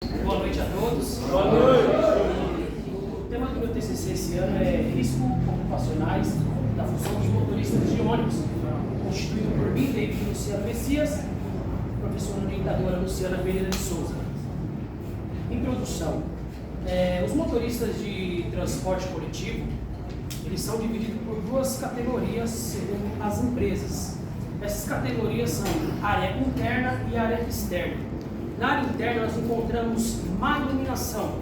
Boa noite a todos. Boa noite. O tema do meu TCC esse ano é riscos ocupacionais da função dos motoristas de ônibus, constituído por mim, David Luciano Messias, professora orientadora Luciana Pereira de Souza. Introdução. Os motoristas de transporte coletivo, eles são divididos por duas categorias segundo as empresas. Essas categorias são área interna e área externa. Na área interna nós encontramos má iluminação.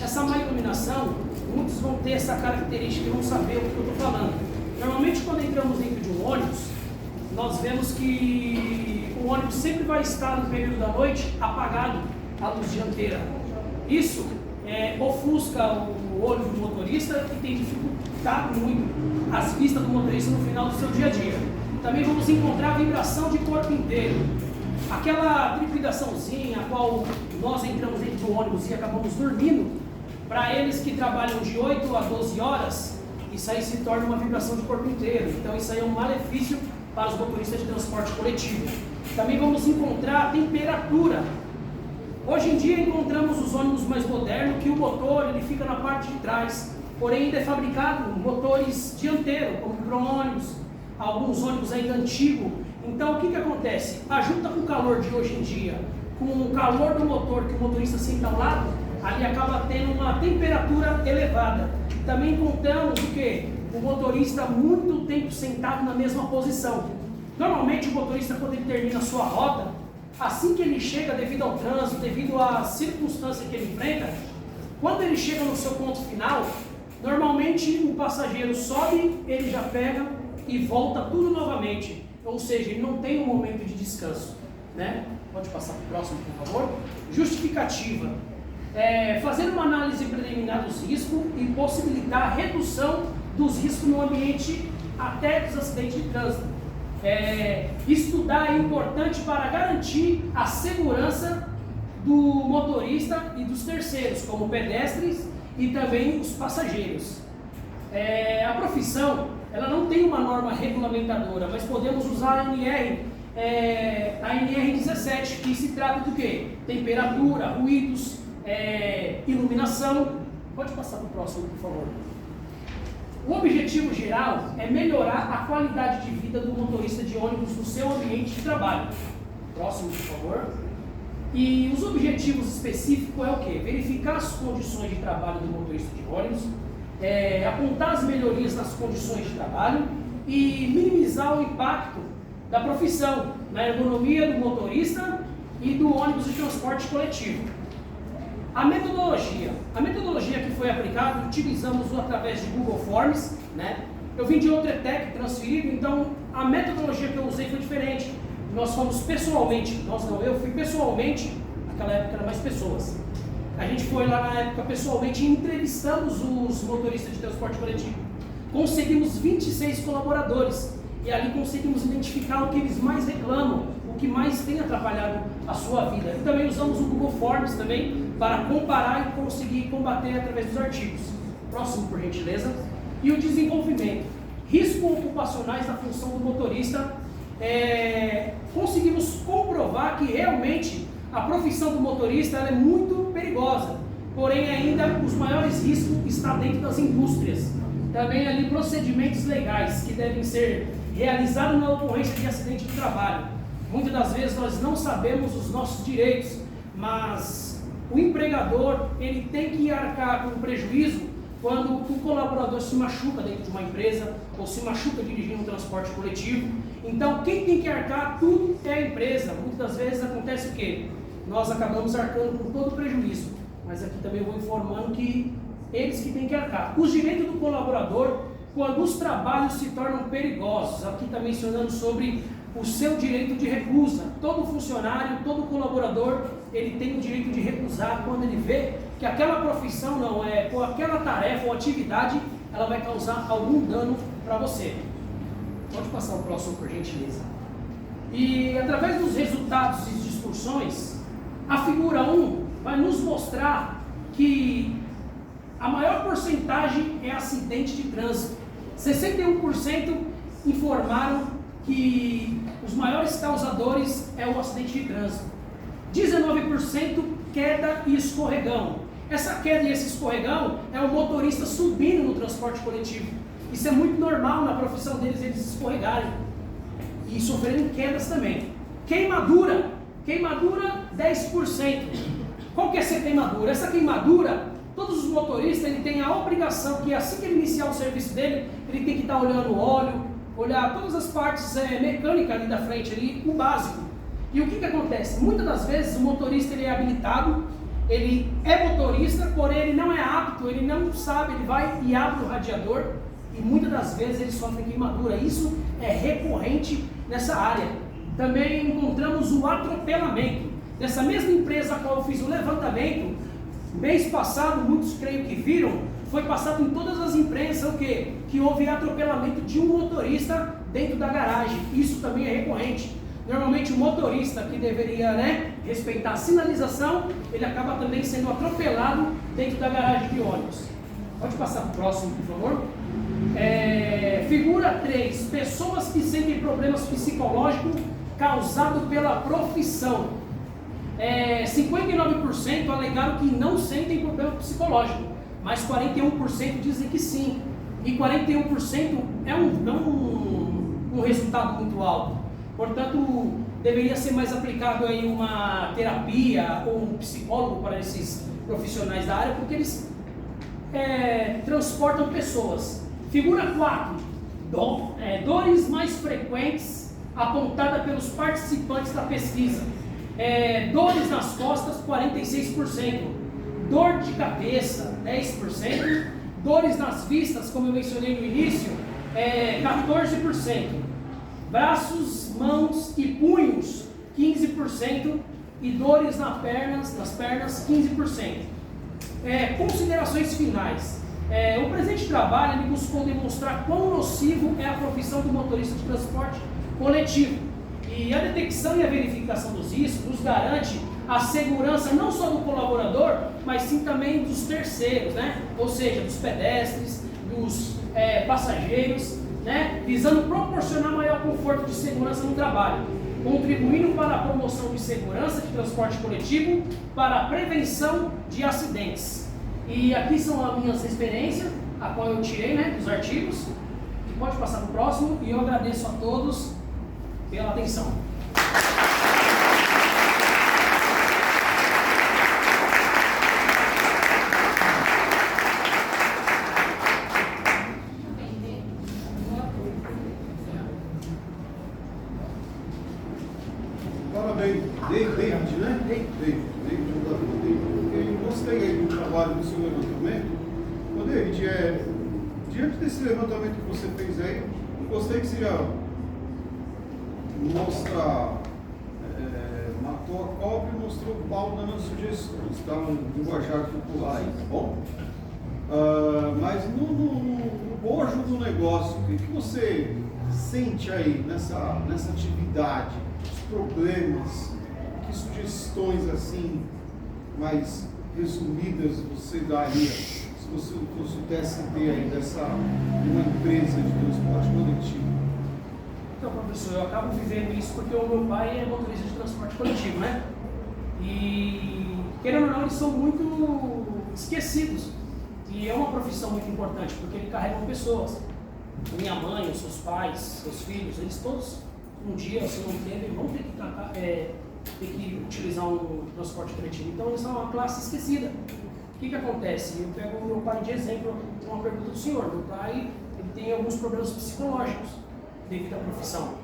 Essa má iluminação, muitos vão ter essa característica de não saber o que eu estou falando. Normalmente quando entramos dentro de um ônibus, nós vemos que o ônibus sempre vai estar no período da noite apagado a luz dianteira. Isso ofusca o olho do motorista e tem dificultado muito as vistas do motorista no final do seu dia a dia. Também vamos encontrar a vibração de corpo inteiro. Aquela trepidaçãozinha a qual nós entramos dentro do ônibus e acabamos dormindo, para eles que trabalham de 8 a 12 horas, isso aí se torna uma vibração de corpo inteiro. Então isso aí é um malefício para os motoristas de transporte coletivo. Também vamos encontrar a temperatura. Hoje em dia encontramos os ônibus mais modernos que o motor ele fica na parte de trás, porém ainda é fabricado motores dianteiros, como micro-ônibus, alguns ônibus ainda antigos. Então o que acontece? A junta com o calor de hoje em dia, com o calor do motor que o motorista senta ao lado, ali acaba tendo uma temperatura elevada. Também encontramos o que? O motorista muito tempo sentado na mesma posição. Normalmente o motorista, quando ele termina a sua rota, assim que ele chega, devido ao trânsito, devido à circunstância que ele enfrenta, quando ele chega no seu ponto final, normalmente o passageiro sobe, ele já pega e volta tudo novamente. Ou seja, ele não tem um momento de descanso, né? Pode passar para o próximo, por favor. Justificativa. Fazer uma análise preliminar dos riscos e possibilitar a redução dos riscos no ambiente até dos acidentes de trânsito. Estudar é importante para garantir a segurança do motorista e dos terceiros, como pedestres e também os passageiros. A profissão, ela não tem uma norma regulamentadora, mas podemos usar a NR17, que se trata do quê? Temperatura, ruídos, iluminação. Pode passar para o próximo, por favor. O objetivo geral é melhorar a qualidade de vida do motorista de ônibus no seu ambiente de trabalho. Próximo, por favor. E os objetivos específicos é o quê? Verificar as condições de trabalho do motorista de ônibus, apontar as melhorias nas condições de trabalho e minimizar o impacto da profissão na ergonomia do motorista e do ônibus de transporte coletivo. A metodologia que foi aplicada, utilizamos através de Google Forms, né? Eu vim de outra ETEC transferido, então a metodologia que eu usei foi diferente. Nós fomos pessoalmente, eu fui pessoalmente, naquela época eram mais pessoas. A gente foi lá na época pessoalmente e entrevistamos os motoristas de transporte coletivo. Conseguimos 26 colaboradores e ali conseguimos identificar o que eles mais reclamam, o que mais tem atrapalhado a sua vida. E também usamos o Google Forms também para comparar e conseguir combater através dos artigos. Próximo, por gentileza. E o desenvolvimento. Riscos ocupacionais da função do motorista. Conseguimos comprovar que realmente a profissão do motorista ela é muito perigosa, porém ainda os maiores riscos estão dentro das indústrias. Também ali procedimentos legais que devem ser realizados na ocorrência de acidente de trabalho. Muitas das vezes nós não sabemos os nossos direitos, mas o empregador ele tem que arcar com o prejuízo quando o colaborador se machuca dentro de uma empresa ou se machuca dirigindo um transporte coletivo. Então quem tem que arcar tudo é a empresa. Muitas das vezes acontece o quê? Nós acabamos arcando com todo o prejuízo, mas aqui também eu vou informando que eles que têm que arcar. Os direitos do colaborador, quando os trabalhos se tornam perigosos, aqui está mencionando sobre o seu direito de recusa. Todo funcionário, todo colaborador, ele tem o direito de recusar quando ele vê que aquela profissão ou aquela tarefa ou atividade, ela vai causar algum dano para você. Pode passar o próximo, por gentileza. E através dos resultados e discussões, a figura 1 vai nos mostrar que a maior porcentagem é acidente de trânsito. 61% informaram que os maiores causadores é o acidente de trânsito. 19% queda e escorregão. Essa queda e esse escorregão é o motorista subindo no transporte coletivo. Isso é muito normal na profissão deles, eles escorregarem e sofrerem quedas também. Queimadura, 10%. Qual que é essa queimadura? Essa queimadura, todos os motoristas, ele tem a obrigação que assim que ele iniciar o serviço dele, ele tem que estar olhando o óleo, olhar todas as partes mecânicas ali da frente, ali, o básico. E o que acontece? Muitas das vezes o motorista ele é habilitado, ele é motorista, porém ele não é apto, ele não sabe, ele vai e abre o radiador e muitas das vezes ele sofre queimadura. Isso é recorrente nessa área. Também encontramos o atropelamento. Nessa mesma empresa a qual eu fiz o levantamento, mês passado, muitos creio que viram, foi passado em todas as imprensas o quê? Que houve atropelamento de um motorista dentro da garagem. Isso também é recorrente. Normalmente o motorista que deveria respeitar a sinalização, ele acaba também sendo atropelado dentro da garagem de ônibus. Pode passar para o próximo, por favor. Figura 3. Pessoas que sentem problemas psicológicos causados pela profissão. 59% alegaram que não sentem problema psicológico, mas 41% dizem que sim. E 41% é um resultado muito alto. Portanto, deveria ser mais aplicado aí uma terapia ou um psicólogo para esses profissionais da área, porque eles transportam pessoas. Figura 4. Dores mais frequentes apontada pelos participantes da pesquisa. Dores nas costas, 46%. Dor de cabeça, 10%. Dores nas vistas, como eu mencionei no início, 14%. Braços, mãos e punhos, 15%. E dores nas pernas, 15%. Considerações finais. O presente trabalho ele buscou demonstrar quão nocivo é a profissão do motorista de transporte coletivo. E a detecção e a verificação dos riscos nos garante a segurança não só do colaborador, mas sim também dos terceiros, ou seja, dos pedestres, dos passageiros, visando proporcionar maior conforto de segurança no trabalho, contribuindo para a promoção de segurança de transporte coletivo, para a prevenção de acidentes. E aqui são as minhas referências, a qual eu tirei dos artigos. Pode passar para o próximo e eu agradeço a todos pela atenção. Parabéns, David, né? David, eu gostei aí do trabalho do seu levantamento. Ô David, diante desse levantamento que você fez aí, eu gostei que você já matou a cobra e mostrou o pau dando as sugestões, tá? Um linguajar popular aí, tá bom? Mas no bojo do negócio, o que você sente aí nessa atividade, os problemas, que sugestões assim, mais resumidas você daria, se você pudesse ter aí uma empresa de transporte coletivo? Então, professor, eu acabo vivendo isso porque o meu pai é motorista de transporte coletivo, E, querendo ou não, eles são muito esquecidos. E é uma profissão muito importante, porque ele carrega pessoas. Minha mãe, os seus pais, seus filhos, eles todos, um dia, se não teve, vão ter que utilizar um transporte coletivo. Então, eles são uma classe esquecida. O que acontece? Eu pego o meu pai de exemplo, uma pergunta do senhor. Meu pai ele tem alguns problemas psicológicos devido à profissão.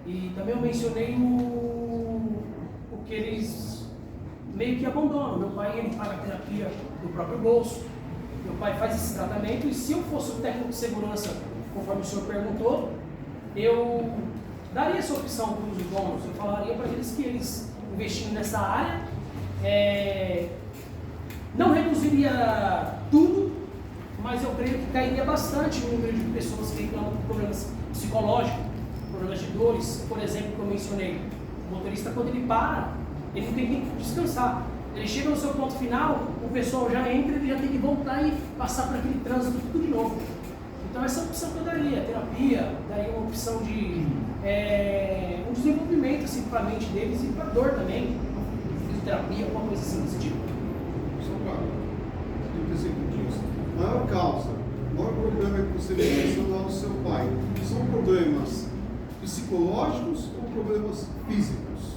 E também eu mencionei o que eles meio que abandonam. Meu pai ele paga a terapia do próprio bolso. Meu pai faz esse tratamento e se eu fosse um técnico de segurança, conforme o senhor perguntou, eu daria essa opção para os donos. Eu falaria para eles que eles investindo nessa área, não reduziria tudo, mas eu creio que cairia bastante o número de pessoas que reclamam de problemas psicológicos, problemas de dores. Por exemplo, que eu mencionei, o motorista quando ele para, ele não tem tempo de descansar. Ele chega no seu ponto final, o pessoal já entra, ele já tem que voltar e passar por aquele trânsito tudo de novo. Então essa opção que eu daria, terapia, daria uma opção de um desenvolvimento assim, para a mente deles e para a dor também. terapia, alguma coisa assim desse tipo. Só para 30 segundinhos. Maior causa, maior problema que você vem pensando lá no seu pai, são problemas psicológicos ou problemas físicos?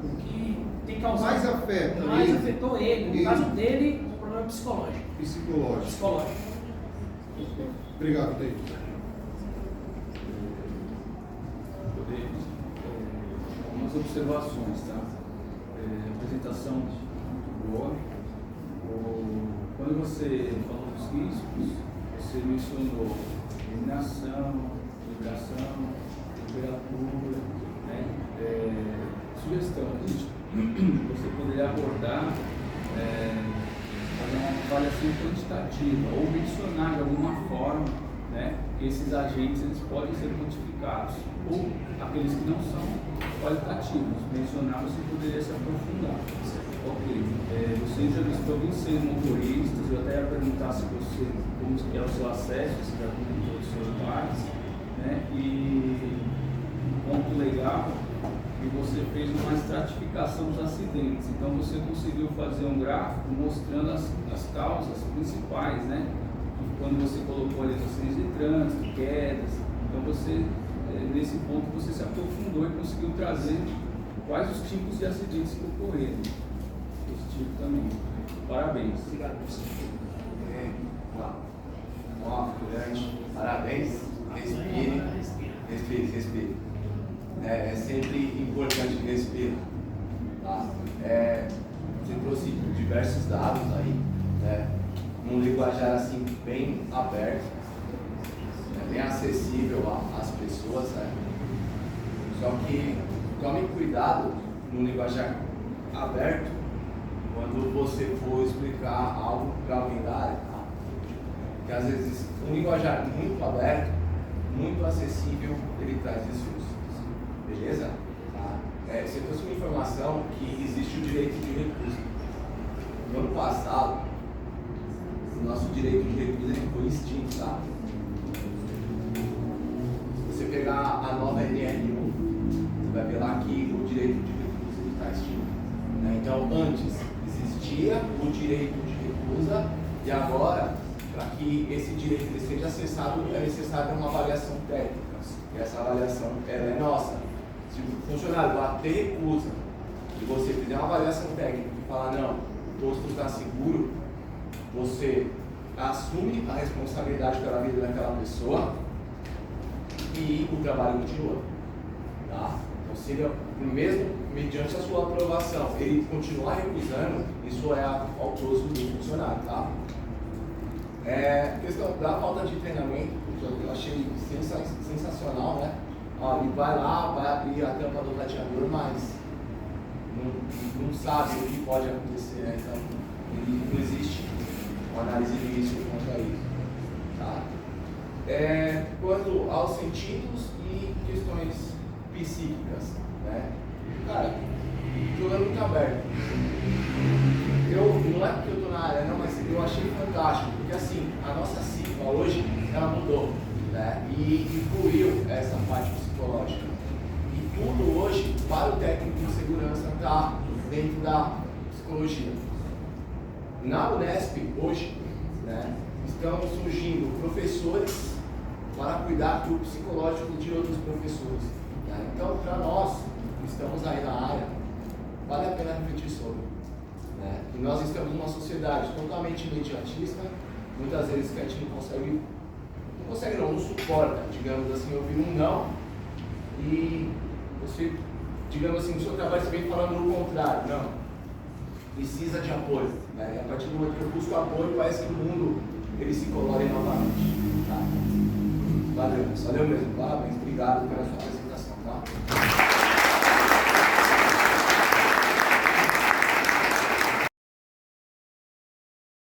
O que tem causado Mais afeta mais ele. afetou ele. No caso dele, o problema é psicológico. Psicológico. Obrigado, David. Algumas observações, tá? Apresentação muito boa. Quando você falou dos riscos, você mencionou eliminação, vibração, temperatura, né? Sugestão, você poderia abordar, fazer uma avaliação quantitativa ou mencionar de alguma forma, né, que esses agentes eles podem ser quantificados ou aqueles que não são qualitativos. Mencionar você poderia se aprofundar. Ok, você já listou 26 motoristas, eu até ia perguntar se você, como que é o seu acesso, se já comentou dos seus bares, né? E um ponto legal que você fez uma estratificação dos acidentes, então você conseguiu fazer um gráfico mostrando as causas principais, né? Quando você colocou ali acidentes de trânsito, quedas, então você, nesse ponto você se aprofundou e conseguiu trazer quais os tipos de acidentes que ocorreram. Tipo também. Parabéns. Obrigado, professor. Grande. Parabéns. Respire. É sempre importante respirar. Tá? Você trouxe diversos dados aí, né? Num linguajar assim bem aberto, né? Bem acessível às pessoas, né? Só que tome cuidado no linguajar aberto quando você for explicar algo para alguém da área, tá? Porque às vezes um linguajar muito aberto, muito acessível, ele traz desvios, beleza? Tá? Você trouxe uma informação que existe o direito de recusa. No ano passado, o nosso direito de recusa ele foi extinto, tá? Se você pegar a nova NR1, você vai ver lá que o direito de recusa está extinto, né? Então, antes existia o direito de recusa e agora, para que esse direito ele seja acessado, é necessária uma avaliação técnica. E essa avaliação ela é nossa. Se o funcionário bater recusa e você fizer uma avaliação técnica e falar, não, o posto está seguro, você assume a responsabilidade pela vida daquela pessoa e o trabalho continua. Tá? Então, seria mesmo mediante a sua aprovação, ele continuar recusando, isso é autoso do funcionário, tá? Questão da falta de treinamento, eu achei sensacional, né? Ele vai lá, vai abrir a tampa do radiador, mas não sabe o que pode acontecer, né? Então, não existe uma análise de risco quanto a isso, tá? Quanto aos sentidos e questões psíquicas, né? Cara, jogando muito aberto. Não é porque eu estou na área, não, mas eu achei fantástico, porque assim, a nossa CIFA hoje, ela mudou, né? E incluiu essa parte psicológica. E tudo hoje, para o técnico de segurança, está dentro da psicologia. Na Unesp, hoje, né, estão surgindo professores para cuidar do psicológico de outros professores. Né? Então, para nós, que estamos aí na área, vale a pena refletir sobre. Né? E nós estamos numa sociedade totalmente imediatista, muitas vezes que a gente não suporta, digamos assim, ouvir um não, e você, digamos assim, no seu trabalho você vem falando o contrário, não, precisa de apoio, né? E a partir do momento que eu busco apoio, parece que o mundo, ele se colore novamente, tá? Valeu mesmo, parabéns, obrigado pela sua apresentação, tá?